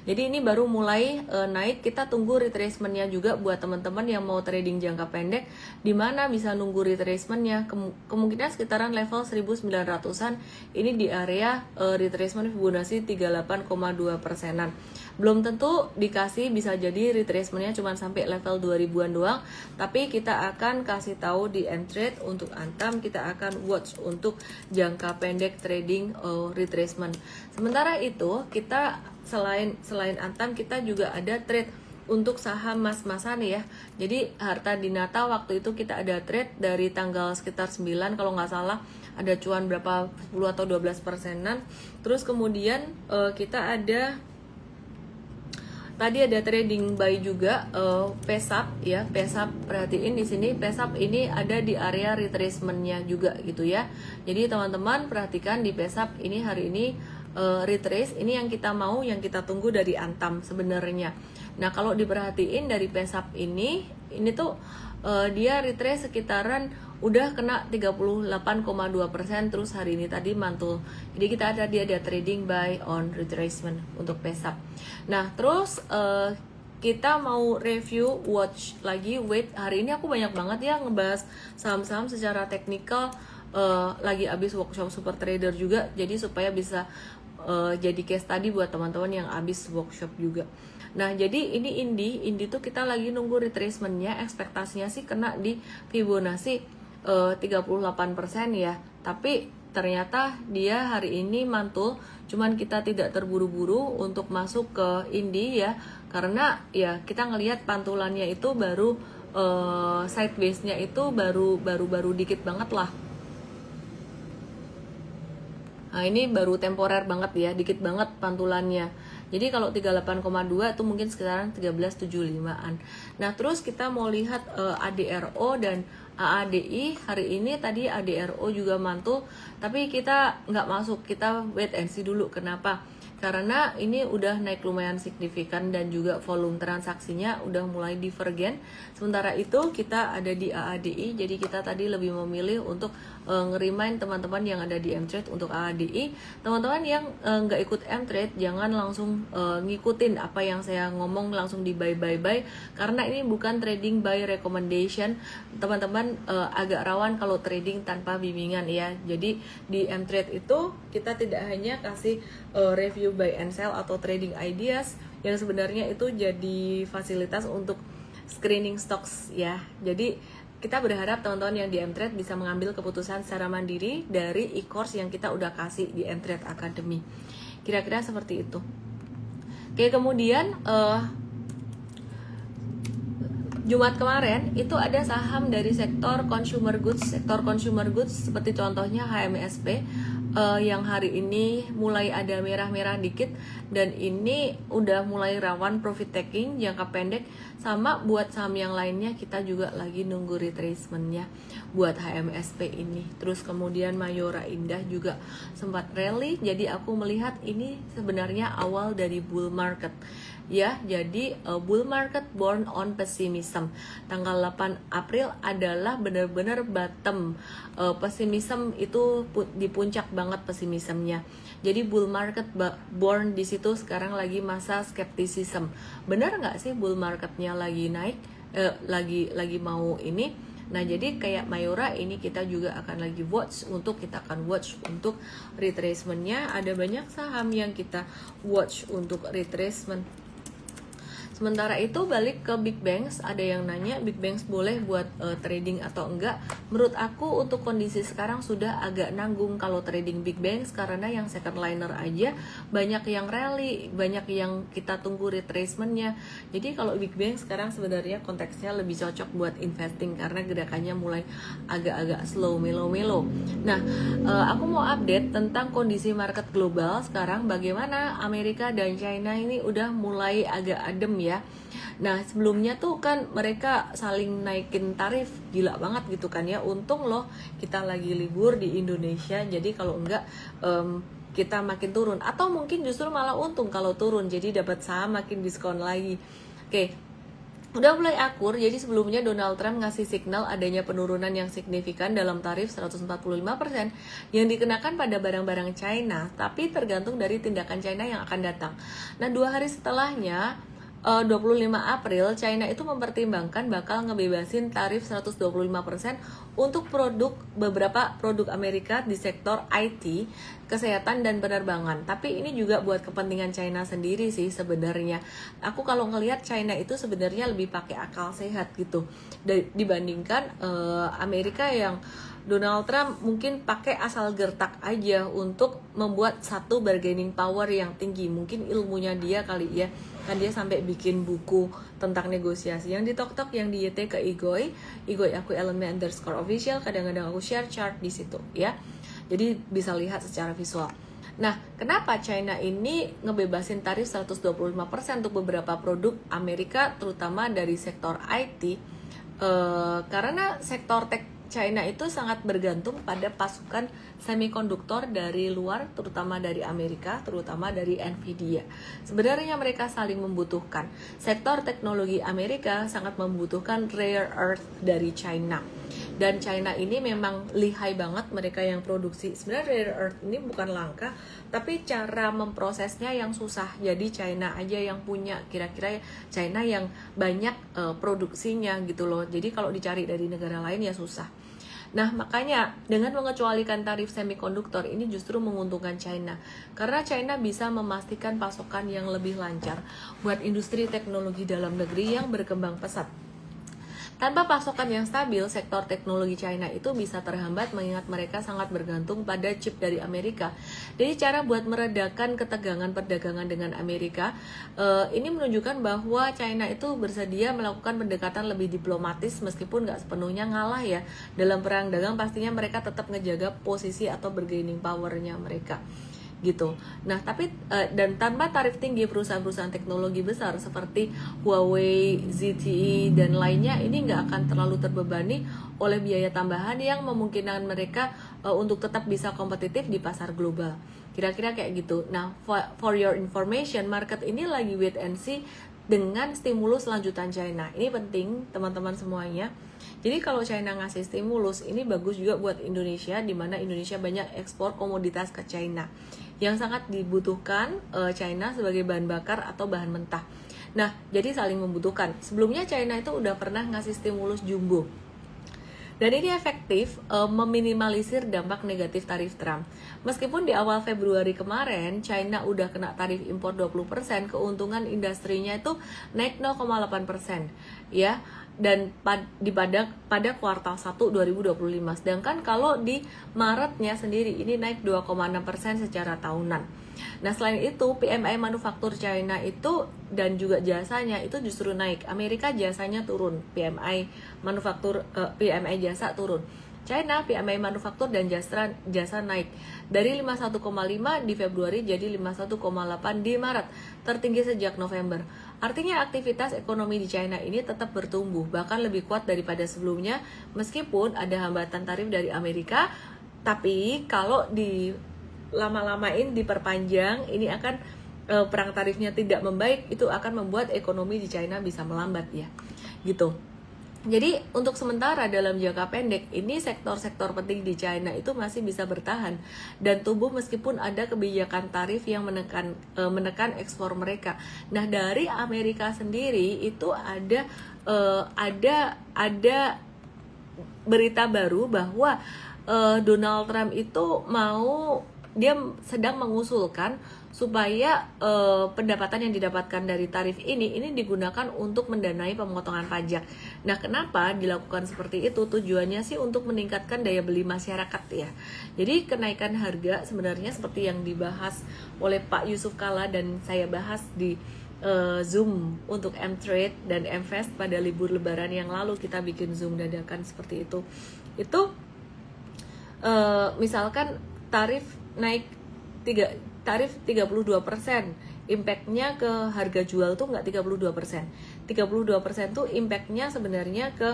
Jadi ini baru mulai naik, kita tunggu retracementnya juga buat teman-teman yang mau trading jangka pendek, dimana bisa nunggu retracementnya, kemungkinan sekitaran level 1900-an, ini di area retracement Fibonacci 38,2%-an. Belum tentu dikasih, bisa jadi retracementnya cuma sampai level 2000-an doang, tapi kita akan kasih tahu di N-Trade untuk Antam, kita akan watch untuk jangka pendek trading retracement. Sementara itu kita selain Antam, kita juga ada trade untuk saham mas-masan ya. Jadi Harta Dinata waktu itu kita ada trade dari tanggal sekitar 9 kalau nggak salah, ada cuan berapa 10 atau 12%-an. Terus kemudian kita ada tadi ada trading buy juga PESAP ya. PESAP, perhatiin di sini PESAP ini ada di area retracement-nya juga gitu ya. Jadi teman-teman perhatikan di PESAP ini hari ini retrace, ini yang kita mau, yang kita tunggu dari Antam sebenarnya. Nah kalau diperhatiin dari PESAP ini tuh dia retrace sekitaran udah kena 38,2%, terus hari ini tadi mantul. Jadi kita ada trading buy on retracement untuk PESAP. Nah terus kita mau review watch lagi wait. Hari ini aku banyak banget ya ngebahas saham-saham secara teknikal, lagi abis workshop super trader juga, jadi supaya bisa jadi case tadi buat teman-teman yang abis workshop juga. Nah jadi ini Indi tuh kita lagi nunggu retracement-nya, ekspektasinya sih kena di Fibonacci 38% ya, tapi ternyata dia hari ini mantul, cuman kita tidak terburu-buru untuk masuk ke Indi ya, karena ya kita ngelihat pantulannya itu baru sideways-nya itu baru dikit banget lah. Nah ini baru temporer banget ya, dikit banget pantulannya. Jadi kalau 38,2 itu mungkin sekitaran 1375-an. Nah terus kita mau lihat ADRO dan AADI. Hari ini tadi ADRO juga mantul, tapi kita nggak masuk, kita wait and see dulu. Kenapa? Karena ini udah naik lumayan signifikan dan juga volume transaksinya udah mulai divergen. Sementara itu kita ada di AADI, jadi kita tadi lebih memilih untuk nge-remind teman-teman yang ada di M-Trade untuk AADI. Teman-teman yang nggak ikut M-Trade jangan langsung ngikutin apa yang saya ngomong langsung di buy, karena ini bukan trading buy recommendation. Teman-teman agak rawan kalau trading tanpa bimbingan ya. Jadi di M-Trade itu kita tidak hanya kasih review buy and sell atau trading ideas, yang sebenarnya itu jadi fasilitas untuk screening stocks ya. Jadi kita berharap teman-teman yang di M-Trade bisa mengambil keputusan secara mandiri dari e-course yang kita udah kasih di M-Trade Academy. Kira-kira seperti itu. Oke, kemudian Jumat kemarin itu ada saham dari sektor consumer goods seperti contohnya HMSP yang hari ini mulai ada merah-merah dikit, dan ini udah mulai rawan profit taking jangka pendek. Sama buat saham yang lainnya kita juga lagi nunggu retracementnya buat HMSP ini. Terus kemudian Mayora Indah juga sempat rally, jadi aku melihat ini sebenarnya awal dari bull market ya. Jadi bull market born on pessimism. Tanggal 8 April adalah benar-benar bottom. Pessimism itu di puncak banget pessimismnya. Jadi bull market born di situ sekarang lagi masa skepticism. Benar nggak sih bull marketnya lagi naik, lagi mau ini? Nah jadi kayak Mayora ini kita juga akan lagi watch untuk retracementnya. Ada banyak saham yang kita watch untuk retracement. Sementara itu balik ke Big Banks, ada yang nanya Big Banks boleh buat trading atau enggak. Menurut aku untuk kondisi sekarang sudah agak nanggung kalau trading Big Banks, karena yang second liner aja banyak yang rally, banyak yang kita tunggu retracementnya. Jadi kalau Big Banks sekarang sebenarnya konteksnya lebih cocok buat investing karena gerakannya mulai agak-agak slow, melo-melo. Nah aku mau update tentang kondisi market global sekarang, bagaimana Amerika dan China ini udah mulai agak adem ya. Nah sebelumnya tuh kan mereka saling naikin tarif gila banget gitu kan ya. Untung loh kita lagi libur di Indonesia, jadi kalau enggak kita makin turun, atau mungkin justru malah untung kalau turun, jadi dapat saham makin diskon lagi. Oke, udah mulai akur. Jadi sebelumnya Donald Trump ngasih signal adanya penurunan yang signifikan dalam tarif 145% yang dikenakan pada barang-barang China, tapi tergantung dari tindakan China yang akan datang. Nah 2 hari setelahnya 25 April, China itu mempertimbangkan bakal ngebebasin tarif 125% untuk beberapa produk Amerika di sektor IT, kesehatan dan penerbangan. Tapi ini juga buat kepentingan China sendiri sih sebenarnya. Aku kalau ngelihat China itu sebenarnya lebih pakai akal sehat gitu dibandingkan Amerika yang Donald Trump mungkin pakai asal gertak aja untuk membuat satu bargaining power yang tinggi. Mungkin ilmunya dia kali ya, kan dia sampai bikin buku tentang negosiasi yang di TokTok, yang di YT ke Igoy aku @elemen_official. Kadang-kadang aku share chart di situ ya, jadi bisa lihat secara visual. Nah, kenapa China ini ngebebasin tarif 125% untuk beberapa produk Amerika, terutama dari sektor IT? Karena sektor tech China itu sangat bergantung pada pasukan semikonduktor dari luar, terutama dari Amerika, terutama dari Nvidia. Sebenarnya mereka saling membutuhkan. Sektor teknologi Amerika sangat membutuhkan rare earth dari China. Dan China ini memang lihai banget, mereka yang produksi. Sebenarnya rare earth ini bukan langka, tapi cara memprosesnya yang susah. Jadi China aja yang punya, kira-kira China yang banyak produksinya gitu loh. Jadi kalau dicari dari negara lain ya susah. Nah, makanya dengan mengecualikan tarif semikonduktor ini justru menguntungkan China. Karena China bisa memastikan pasokan yang lebih lancar buat industri teknologi dalam negeri yang berkembang pesat. Tanpa pasokan yang stabil, sektor teknologi China itu bisa terhambat mengingat mereka sangat bergantung pada chip dari Amerika. Jadi cara buat meredakan ketegangan perdagangan dengan Amerika, ini menunjukkan bahwa China itu bersedia melakukan pendekatan lebih diplomatis meskipun nggak sepenuhnya ngalah ya. Dalam perang dagang pastinya mereka tetap ngejaga posisi atau bargaining power-nya mereka. Gitu. Nah, tapi dan tanpa tarif tinggi, perusahaan-perusahaan teknologi besar seperti Huawei, ZTE dan lainnya ini nggak akan terlalu terbebani oleh biaya tambahan yang memungkinkan mereka untuk tetap bisa kompetitif di pasar global. Kira-kira kayak gitu. Nah, for your information, market ini lagi wait and see dengan stimulus lanjutan China. Ini penting teman-teman semuanya. Jadi kalau China ngasih stimulus, ini bagus juga buat Indonesia, di mana Indonesia banyak ekspor komoditas ke China yang sangat dibutuhkan China sebagai bahan bakar atau bahan mentah. Nah, jadi saling membutuhkan. Sebelumnya China itu udah pernah ngasih stimulus jumbo. Dan ini efektif meminimalisir dampak negatif tarif Trump. Meskipun di awal Februari kemarin China udah kena tarif impor 20%, keuntungan industrinya itu naik 0,8% ya. Dan pada kuartal 1 2025. Sedangkan kalau di Maretnya sendiri ini naik 2,6% secara tahunan. Nah, selain itu PMI manufaktur China itu dan juga jasanya itu justru naik. Amerika jasanya turun, PMI manufaktur PMI jasa turun. China PMI manufaktur dan jasa naik dari 51,5 di Februari jadi 51,8 di Maret, tertinggi sejak November. Artinya aktivitas ekonomi di China ini tetap bertumbuh, bahkan lebih kuat daripada sebelumnya meskipun ada hambatan tarif dari Amerika. Tapi kalau di lama-lamain diperpanjang, ini akan perang tarifnya tidak membaik, itu akan membuat ekonomi di China bisa melambat ya. Gitu. Jadi untuk sementara dalam jangka pendek ini sektor-sektor penting di China itu masih bisa bertahan dan tumbuh meskipun ada kebijakan tarif yang menekan ekspor mereka. Nah, dari Amerika sendiri itu ada berita baru bahwa Donald Trump itu dia sedang mengusulkan supaya pendapatan yang didapatkan dari tarif ini digunakan untuk mendanai pemotongan pajak. Nah, kenapa dilakukan seperti itu? Tujuannya sih untuk meningkatkan daya beli masyarakat ya. Jadi kenaikan harga sebenarnya seperti yang dibahas oleh Pak Yusuf Kalla dan saya bahas di Zoom untuk M-Trade dan M-Fest pada libur lebaran yang lalu, kita bikin Zoom dadakan seperti itu. Itu misalkan tarif naik tarif 32%, impactnya ke harga jual tuh nggak 32%. 32% tuh impactnya sebenarnya ke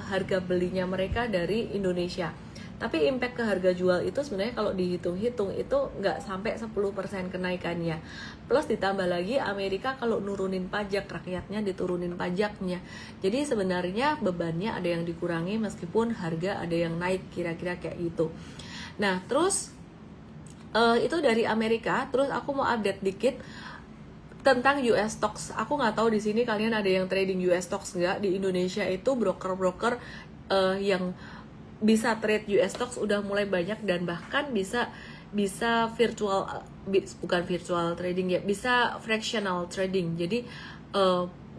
harga belinya mereka dari Indonesia. Tapi impact ke harga jual itu sebenarnya kalau dihitung-hitung itu nggak sampai 10% kenaikannya. Plus ditambah lagi Amerika kalau nurunin pajak, rakyatnya diturunin pajaknya. Jadi sebenarnya bebannya ada yang dikurangi meskipun harga ada yang naik, kira-kira kayak gitu. Nah, terus itu dari Amerika. Terus aku mau update dikit tentang US stocks. Aku nggak tahu di sini kalian ada yang trading US stocks nggak. Di Indonesia itu broker-broker yang bisa trade US stocks udah mulai banyak dan bahkan bisa virtual, bukan virtual trading ya, bisa fractional trading. Jadi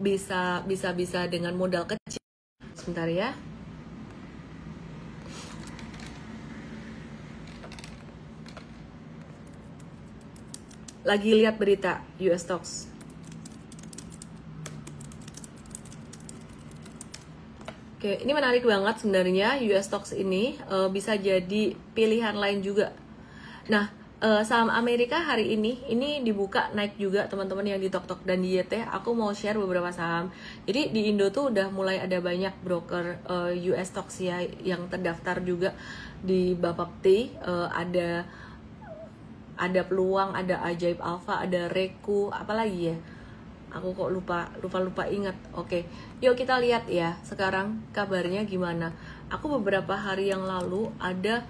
bisa dengan modal kecil. Sebentar ya. lagi lihat berita US stocks. Oke, ini menarik banget sebenarnya US stocks ini bisa jadi pilihan lain juga. Nah, saham Amerika hari ini dibuka naik juga teman-teman yang di Tok dan di YT. Aku mau share beberapa saham. Jadi di Indo tuh udah mulai ada banyak broker US stocks ya yang terdaftar juga di Bapepti. Ada Peluang, ada Ajaib Alpha, ada Reku, apalagi ya? Aku kok lupa ingat. Oke, yuk kita lihat ya sekarang kabarnya gimana. Aku beberapa hari yang lalu ada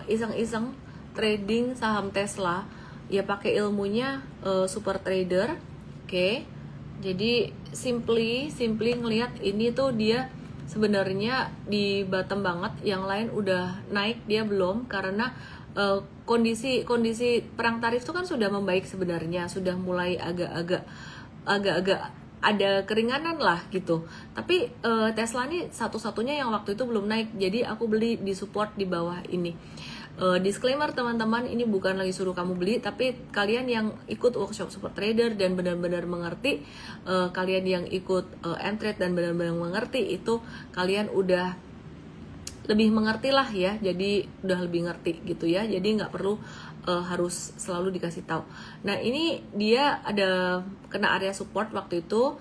iseng-iseng trading saham Tesla ya, pakai ilmunya super trader. Oke, jadi simply ngelihat ini tuh dia sebenarnya di bottom banget, yang lain udah naik, dia belum, karena kondisi perang tarif itu kan sudah membaik sebenarnya, sudah mulai agak-agak ada keringanan lah gitu. Tapi Tesla ini satu-satunya yang waktu itu belum naik, jadi aku beli di support di bawah ini. Disclaimer teman-teman, ini bukan lagi suruh kamu beli, tapi kalian yang ikut workshop super trader dan benar-benar mengerti, kalian yang ikut M-Trade dan benar-benar mengerti itu, kalian udah lebih mengerti lah ya, jadi udah lebih ngerti gitu ya, jadi nggak perlu harus selalu dikasih tahu. Nah ini dia ada kena area support waktu itu,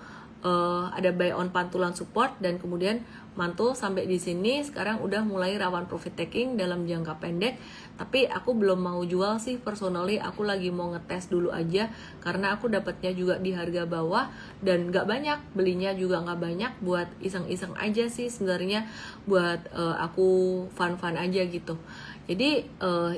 ada buy on pantulan support dan kemudian mantul sampai di sini. Sekarang udah mulai rawan profit taking dalam jangka pendek, tapi aku belum mau jual sih personally. Aku lagi mau ngetes dulu aja karena aku dapatnya juga di harga bawah dan nggak banyak, belinya juga nggak banyak, buat iseng-iseng aja sih sebenarnya, buat aku fun-fun aja gitu. Jadi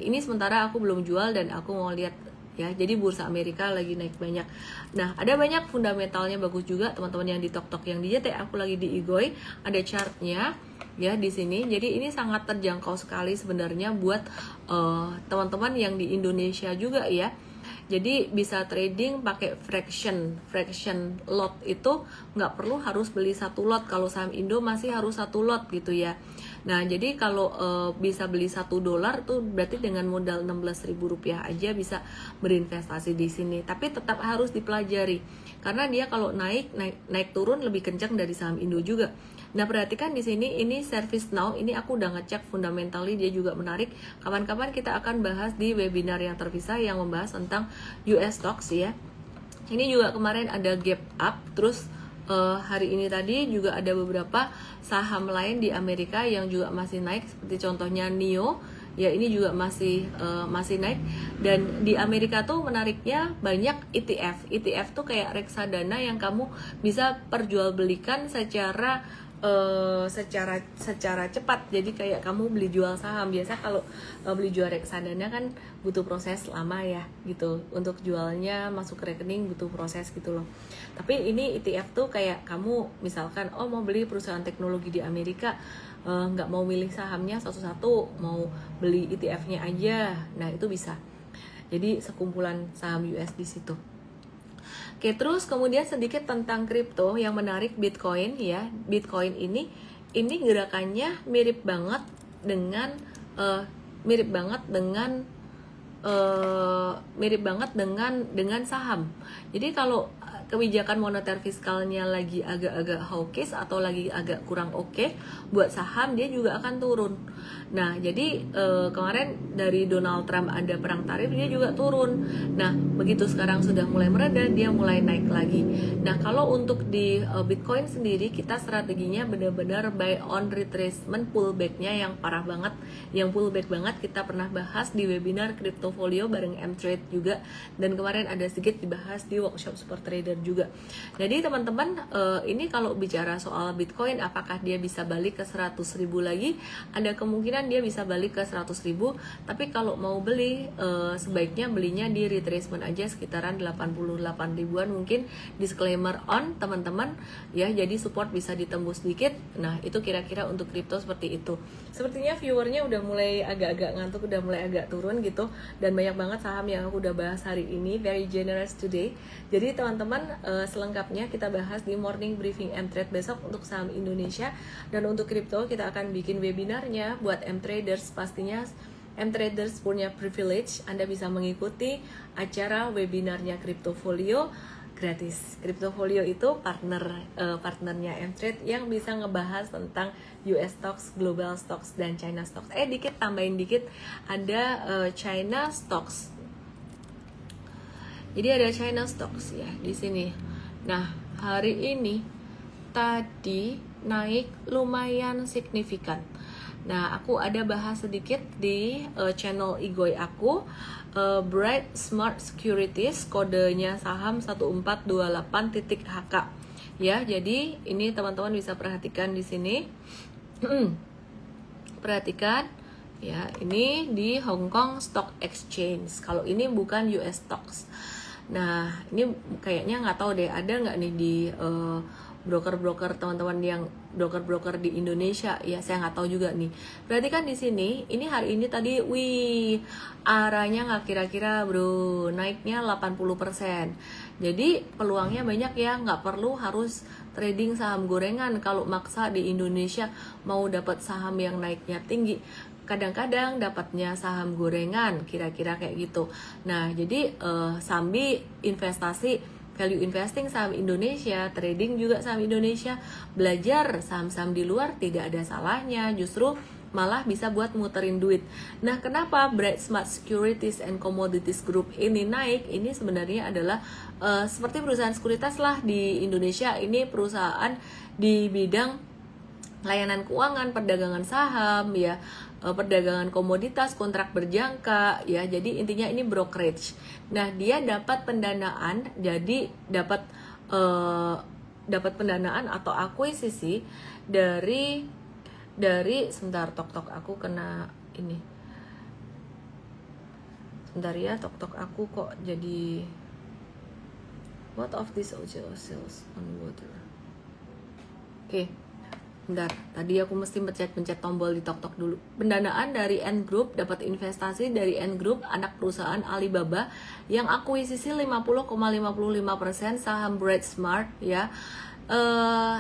ini sementara aku belum jual dan aku mau lihat ya. Jadi bursa Amerika lagi naik banyak. Nah, ada banyak fundamentalnya bagus juga teman-teman yang di Tok, yang di JT. Aku lagi di Igoi, ada chartnya ya di sini. Jadi ini sangat terjangkau sekali sebenarnya buat teman-teman yang di Indonesia juga ya. Jadi bisa trading pakai fraction lot, itu nggak perlu harus beli satu lot. Kalau saham Indo masih harus satu lot gitu ya. Nah jadi kalau bisa beli $1 tuh berarti dengan modal Rp16.000 aja bisa berinvestasi di sini. Tapi tetap harus dipelajari karena dia kalau naik turun lebih kencang dari saham Indo juga. Nah perhatikan di sini, ini service now, ini aku udah ngecek fundamentally, dia juga menarik. Kapan-kapan kita akan bahas di webinar yang terpisah yang membahas tentang US stocks ya. Ini juga kemarin ada gap up, terus hari ini tadi juga ada beberapa saham lain di Amerika yang juga masih naik, seperti contohnya NIO ya, ini juga masih naik. Dan di Amerika tuh menariknya banyak ETF tuh kayak reksadana yang kamu bisa perjualbelikan secara cepat. Jadi kayak kamu beli jual saham. Biasa kalau beli jual reksadana kan butuh proses lama ya gitu, untuk jualnya masuk ke rekening butuh proses gitu loh. Tapi ini ETF tuh kayak kamu misalkan mau beli perusahaan teknologi di Amerika, nggak mau milih sahamnya satu-satu, mau beli ETF-nya aja. Nah itu bisa. Jadi sekumpulan saham US di situ. Oke, terus kemudian sedikit tentang kripto yang menarik, Bitcoin ya. Bitcoin ini gerakannya mirip banget dengan saham. Jadi kalau kebijakan moneter fiskalnya lagi agak-agak hawkish atau lagi agak kurang oke buat saham, dia juga akan turun. Nah jadi kemarin dari Donald Trump ada perang tarif, dia juga turun. Nah begitu sekarang sudah mulai mereda, dia mulai naik lagi. Nah kalau untuk di Bitcoin sendiri, kita strateginya benar-benar buy on retracement pullbacknya yang parah banget, yang pullback banget. Kita pernah bahas di webinar Cryptofolio bareng M-Trade juga, dan kemarin ada sedikit dibahas di workshop Super Trader juga. Jadi teman-teman, ini kalau bicara soal Bitcoin, apakah dia bisa balik ke 100.000 lagi? Ada kemungkinan dia bisa balik ke 100.000, tapi kalau mau beli sebaiknya belinya di retracement aja, sekitaran 88 ribuan mungkin. Disclaimer on teman-teman ya, jadi support bisa ditembus dikit. Nah itu kira-kira untuk kripto seperti itu. Sepertinya viewernya udah mulai agak-agak ngantuk, udah mulai agak turun gitu, dan banyak banget saham yang aku udah bahas hari ini, very generous today. Jadi teman-teman, selengkapnya kita bahas di morning briefing M-Trade besok untuk saham Indonesia. Dan untuk kripto kita akan bikin webinarnya buat M-Traders pastinya M-Traders punya privilege, Anda bisa mengikuti acara webinarnya Cryptofolio gratis. Cryptofolio itu partnernya M-Trade yang bisa ngebahas tentang US stocks, global stocks, dan China stocks. Tambahin dikit, ada China stocks. Jadi ada China stocks ya di sini. Nah, hari ini tadi naik lumayan signifikan. Nah, aku ada bahas sedikit di channel Igoy aku. Bright Smart Securities, kodenya saham 1428.HK. Ya, jadi ini teman-teman bisa perhatikan di sini. Perhatikan ya, ini di Hong Kong Stock Exchange. Kalau ini bukan US stocks. Nah, ini kayaknya nggak tahu deh, ada nggak nih di broker-broker teman-teman yang broker-broker di Indonesia ya, saya nggak tahu juga nih. Berarti kan di sini, ini hari ini tadi, wih, arahnya nggak kira-kira bro, naiknya 80%. Jadi peluangnya banyak ya, nggak perlu harus trading saham gorengan kalau maksa di Indonesia mau dapat saham yang naiknya tinggi. Kadang-kadang dapatnya saham gorengan, kira-kira kayak gitu. Nah, jadi sambil investasi, value investing saham Indonesia, trading juga saham Indonesia, belajar saham-saham di luar tidak ada salahnya, justru malah bisa buat muterin duit. Nah, kenapa Bright Smart Securities and Commodities Group ini naik? Ini sebenarnya adalah seperti perusahaan sekuritas lah di Indonesia. Ini perusahaan di bidang layanan keuangan, perdagangan saham ya, perdagangan komoditas, kontrak berjangka ya. Jadi intinya ini brokerage. Nah, dia dapat pendanaan, jadi dapat pendanaan atau akuisisi dari sebentar, tok aku kena ini. Sebentar ya, tok aku kok jadi what of this sales on water. Oke. Bentar, tadi aku mesti pencet tombol di tok dulu. Pendanaan dari Ant Group, dapat investasi dari Ant Group, anak perusahaan Alibaba, yang akuisisi 50,55% saham Bright Smart ya.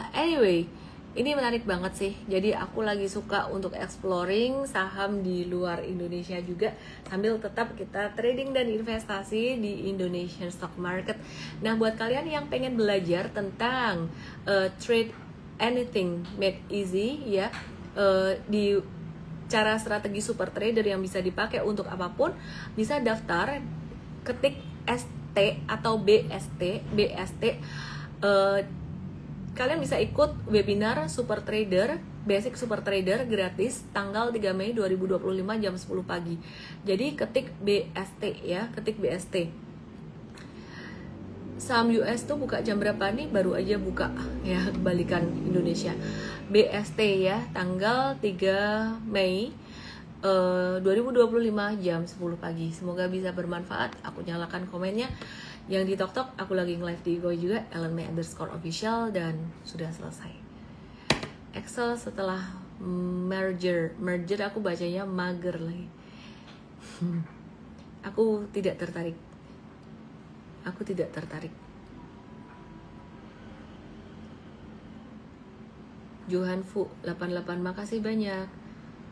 Anyway, ini menarik banget sih. Jadi aku lagi suka untuk exploring saham di luar Indonesia juga, sambil tetap kita trading dan investasi di Indonesian stock market. Nah, buat kalian yang pengen belajar tentang trade anything made easy ya, di cara strategi super trader yang bisa dipakai untuk apapun, bisa daftar, ketik ST atau BST. Kalian bisa ikut webinar super trader, basic super trader gratis tanggal 3 Mei 2025 jam 10 pagi. Jadi ketik BST ya, ketik BST. Saham US tuh buka jam berapa nih? Baru aja buka ya, kebalikan Indonesia. BST ya, tanggal 3 Mei 2025 jam 10 pagi. Semoga bisa bermanfaat. Aku nyalakan komennya. Yang di TokTok, aku lagi nge-live di Igoy juga, @LME_official, dan sudah selesai. Excel setelah merger aku bacanya mager lagi. Aku tidak tertarik. Johan Fu 88, makasih banyak.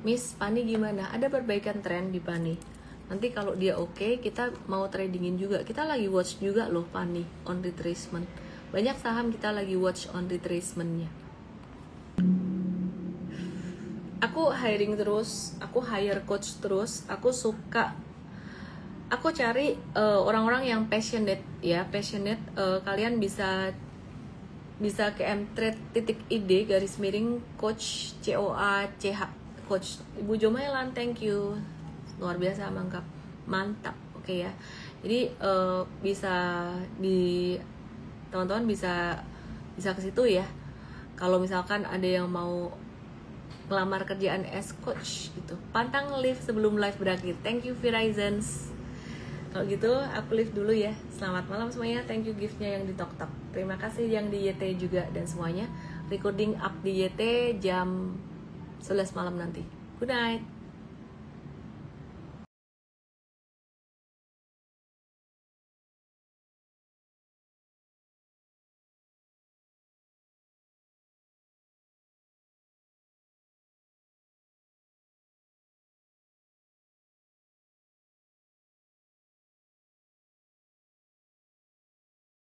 Miss Pani gimana? Ada perbaikan tren di Pani. Nanti kalau dia oke, kita mau tradingin juga. Kita lagi watch juga loh Pani on retracement. Banyak saham kita lagi watch on retracementnya. Aku hiring terus, aku hire coach terus. Aku cari orang-orang yang passionate ya, kalian bisa ke mtrade.id _coach COACH coach Ibu Jomailan, thank you, luar biasa, mantap. Oke ya, jadi teman-teman bisa ke situ ya. Kalau misalkan ada yang mau ngelamar kerjaan as coach gitu, pantang live sebelum live berakhir. Thank you Verizons. Kalau gitu aku live dulu ya. Selamat malam semuanya. Thank you giftnya yang di TokTok. Terima kasih yang di YT juga dan semuanya. Recording up di YT jam 11 malam nanti. Good night.